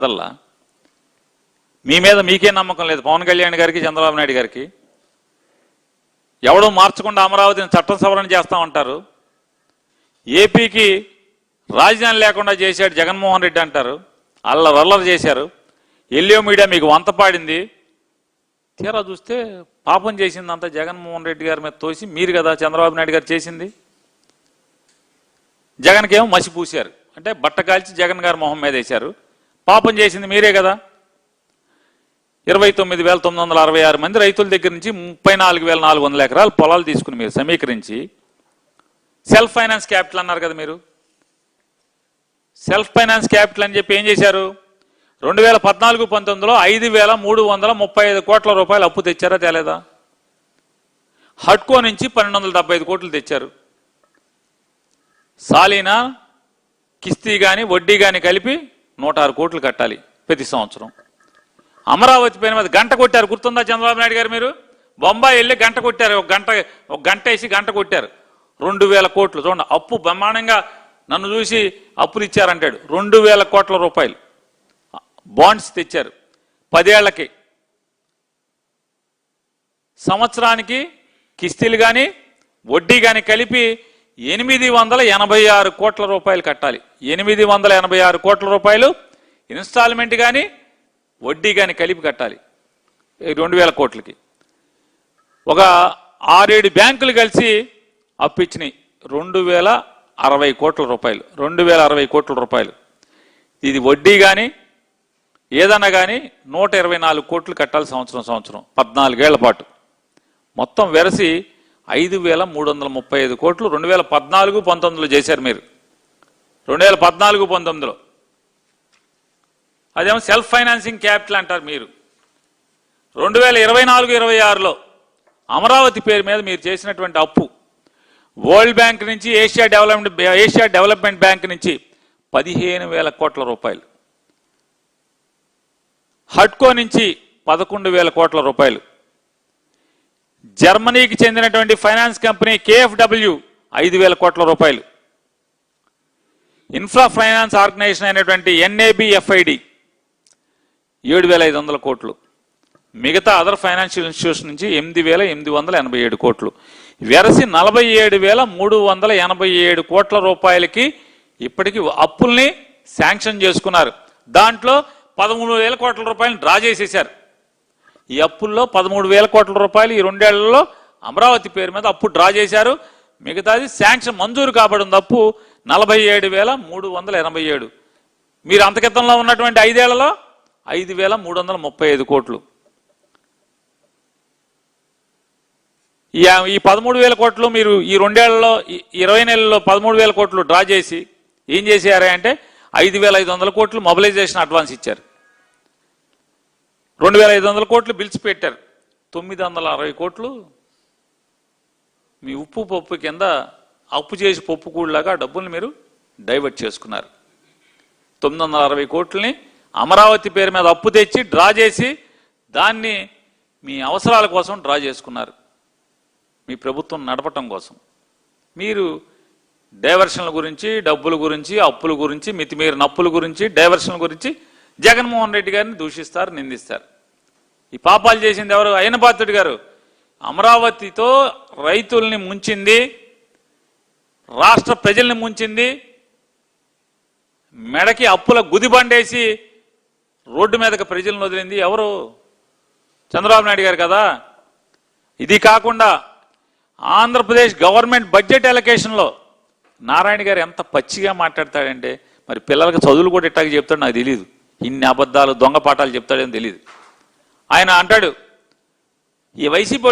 దల్లా మీ మీద మీకే నమ్మకం లేదు. పవన్ కళ్యాణ్ గారికి, చంద్రబాబు నాయుడు గారికి ఎవడో మార్చకుండా అమరావతిని చట్టం సవరణ చేస్తామంటారు. ఏపీకి రాజధాని లేకుండా చేశాడు జగన్మోహన్ రెడ్డి అంటారు. అల్లరల్లరి చేశారు. ఎల్లియో మీడియా మీకు వంత పాడింది. తీరా చూస్తే పాపం చేసిందంతా జగన్మోహన్ రెడ్డి గారి మీద తోసి మీరు కదా చంద్రబాబు నాయుడు గారు చేసింది. జగన్కేమో మసి పూశారు, అంటే బట్ట కాల్చి జగన్ గారు మొహం మీద వేశారు. పాపం చేసింది మీరే కదా. 29,966 మంది రైతుల దగ్గర నుంచి 34,400 ఎకరాలు పొలాలు తీసుకుని మీరు సమీకరించి సెల్ఫ్ ఫైనాన్స్ క్యాపిటల్ అన్నారు కదా. మీరు సెల్ఫ్ ఫైనాన్స్ క్యాపిటల్ అని చెప్పి ఏం చేశారు? 2014-19లో 5,335 కోట్ల రూపాయలు అప్పు తెచ్చారా తేలేదా? హడ్కో నుంచి 1,275 కోట్లు తెచ్చారు. సాలీనా కిస్తీ కానీ వడ్డీ కానీ కలిపి 106 కోట్లు కట్టాలి ప్రతి సంవత్సరం. అమరావతి పైన మీద గంట కొట్టారు, గుర్తుందా చంద్రబాబు నాయుడు గారు? మీరు బొంబాయి వెళ్ళి గంట కొట్టారు, ఒక గంట వేసి గంట కొట్టారు. 2,000 కోట్లు చూడండి అప్పు. బ్రహ్మాండంగా నన్ను చూసి అప్పులు ఇచ్చారంటాడు. 2,000 కోట్ల రూపాయలు బాండ్స్ తెచ్చారు 10 ఏళ్లకి. సంవత్సరానికి కిస్తీలు కానీ వడ్డీ కానీ కలిపి 886 కోట్ల రూపాయలు కట్టాలి. 886 కోట్ల రూపాయలు ఇన్స్టాల్మెంట్ కానీ వడ్డీ కానీ కలిపి కట్టాలి 2,000 కోట్లకి. ఒక 6-7 బ్యాంకులు కలిసి అప్పు ఇచ్చినాయి 2,060 కోట్ల రూపాయలు. 2,060 కోట్ల రూపాయలు. ఇది వడ్డీ కానీ ఏదన్నా కానీ 124 కోట్లు కట్టాలి సంవత్సరం 14 ఏళ్ల పాటు. మొత్తం వెరసి 5,335 కోట్లు 2014-19లో చేశారు మీరు. 2014-19లో అదేమో సెల్ఫ్ ఫైనాన్సింగ్ క్యాపిటల్ అంటారు మీరు. 2024-26లో అమరావతి పేరు మీద మీరు చేసినటువంటి అప్పు వరల్డ్ బ్యాంక్ నుంచి, ఏషియా డెవలప్మెంట్ బ్యాంక్ నుంచి 15,000 కోట్ల రూపాయలు, హడ్కో నుంచి 11,000 కోట్ల రూపాయలు, జర్మనీకి చెందినటువంటి ఫైనాన్స్ కంపెనీ KfW 5,000 కోట్ల రూపాయలు, ఇన్ఫ్రా ఫైనాన్స్ ఆర్గనైజేషన్ అయినటువంటి NABFID 7,500 కోట్లు, మిగతా అదర్ ఫైనాన్షియల్ ఇన్స్టిట్యూషన్ నుంచి 8,887 కోట్లు, వెరసి 47,387 కోట్ల రూపాయలకి ఇప్పటికీ అప్పుల్ని శాంక్షన్ చేసుకున్నారు. దాంట్లో 13,000 కోట్ల రూపాయలు డ్రా చేసేశారు. ఈ అప్పుల్లో 13,000 కోట్ల రూపాయలు ఈ 2 ఏళ్లలో అమరావతి పేరు మీద అప్పు డ్రా చేశారు. మిగతాది శాంక్షన్ మంజూరు కాబడింది అప్పు 47,387. మీరు అంతకితంలో ఉన్నటువంటి 5 ఏళ్లలో 5,335 కోట్లు. ఈ 13,000 కోట్లు మీరు ఈ 2 ఏళ్లలో 20 నెలల్లో 13,000 కోట్లు డ్రా చేసి ఏం చేశారా అంటే 5,500 కోట్లు మొబిలైజేషన్ అడ్వాన్స్ ఇచ్చారు. 2,500 కోట్లు బిల్స్ పెట్టారు. 960 కోట్లు మీ ఉప్పు పప్పు కింద అప్పు చేసి పప్పు కూడలాగా డబ్బుల్ని మీరు డైవర్ట్ చేసుకున్నారు. 960 కోట్లని అమరావతి పేరు మీద అప్పు తెచ్చి డ్రా చేసి దాన్ని మీ అవసరాల కోసం డ్రా చేసుకున్నారు, మీ ప్రభుత్వం నడపటం కోసం. మీరు డైవర్షన్ల గురించి, డబ్బుల గురించి, అప్పుల గురించి, మితిమీరిన అప్పుల గురించి, డైవర్షన్ల గురించి జగన్మోహన్ రెడ్డి గారిని దూషిస్తారు, నిందిస్తారు. ఈ పాపాలు చేసింది ఎవరు? అయ్యనపాత్రుడు గారు. అమరావతితో రైతుల్ని ముంచింది, రాష్ట్ర ప్రజల్ని ముంచింది, మెడకి అప్పుల గుదిబండేసి రోడ్డు మీదకి ప్రజలను వదిలింది ఎవరు? చంద్రబాబు నాయుడు గారు కదా. ఇది కాకుండా ఆంధ్రప్రదేశ్ గవర్నమెంట్ బడ్జెట్ అలొకేషన్లో నారాయణ గారు ఎంత పచ్చిగా మాట్లాడతాడంటే, మరి పిల్లలకు చదువులు కూడా ఇట్టాగా చెప్తాడు నాకు తెలియదు. ఇన్ని అబద్ధాలు దొంగ పాఠాలు చెప్తాడని తెలియదు. ఆయన అంటాడు ఈ వైసీపీ